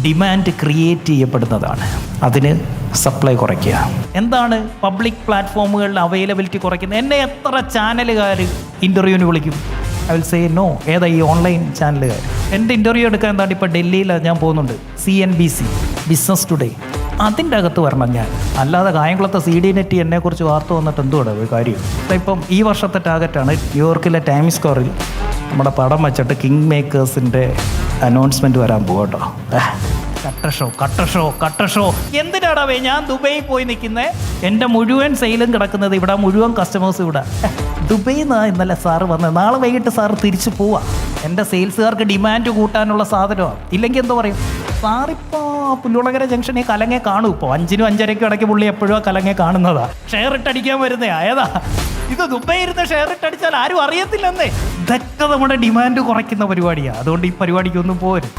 Demand create ചെയ്യപ്പെടുന്നതാണ്. അതിന് supply കുറയ്ക്കുക. എന്താണ് പബ്ലിക് പ്ലാറ്റ്ഫോമുകളിൽ അവൈലബിലിറ്റി കുറയ്ക്കുന്നത്? എന്നെ എത്ര ചാനലുകാർ ഇൻ്റർവ്യൂവിന് വിളിക്കും? I will say no. ഏതാ ഈ ഓൺലൈൻ ചാനലുകാർ? എൻ്റെ ഇൻ്റർവ്യൂ എടുക്കാൻ എന്താണ് ഇപ്പോൾ ഡൽഹിയിലാണ് ഞാൻ പോകുന്നുണ്ട്, CNBC, ബിസിനസ് ടുഡേ. അതിൻ്റെ അകത്ത് വരണം ഞാൻ. അല്ലാതെ കായംകുളത്തെ CD നെറ്റ് എന്നെക്കുറിച്ച് വാർത്ത വന്നിട്ട് എന്തുകൂടെ ഒരു കാര്യം? ഇപ്പം ഈ വർഷത്തെ ടാർഗറ്റാണ് ന്യൂയോർക്കിലെ ടൈംസ് സ്ക്വയറിൽ നമ്മുടെ പടം വെച്ചിട്ട് കിങ് മേക്കേഴ്സിൻ്റെ അനൗൺസ്മെൻറ്റ് വരാൻ പോകട്ടോ. കട്ട ഷോ എന്തിനാടാവേ? ഞാൻ ദുബൈയിൽ പോയി നിൽക്കുന്നത്. എൻ്റെ മുഴുവൻ സെയിലും കിടക്കുന്നത് ഇവിടെ, മുഴുവൻ കസ്റ്റമേഴ്സ് ഇവിടെ. ദുബൈയിൽ നിന്നാണ് ഇന്നലെ സാറ് വന്നത്. നാളെ വൈകിട്ട് സാറ് തിരിച്ചു പോവാ. എൻ്റെ സെയിൽസുകാർക്ക് ഡിമാൻഡ് കൂട്ടാനുള്ള സാധനമാണ്. ഇല്ലെങ്കിൽ എന്താ പറയും? സാറിപ്പോൾ പുല്ലുളങ്ങര ജംഗ്ഷനിൽ കലങ്ങെ കാണും. ഇപ്പോൾ 5-നും 5:30 ഇടയ്ക്ക് പുള്ളി എപ്പോഴും കലങ്ങെ കാണുന്നതാ. ഷെയർ ഇട്ടടിക്കാൻ വരുന്നേ ആയതാ. ഇത് ദുബൈ ഇരുന്ന് ഷെയർ ഇട്ടടിച്ചാൽ ആരും അറിയത്തില്ലെന്നേ. ഇതൊക്കെ നമ്മുടെ ഡിമാൻഡ് കുറയ്ക്കുന്ന പരിപാടിയാണ്. അതുകൊണ്ട് ഈ പരിപാടിക്കൊന്നും പോരും.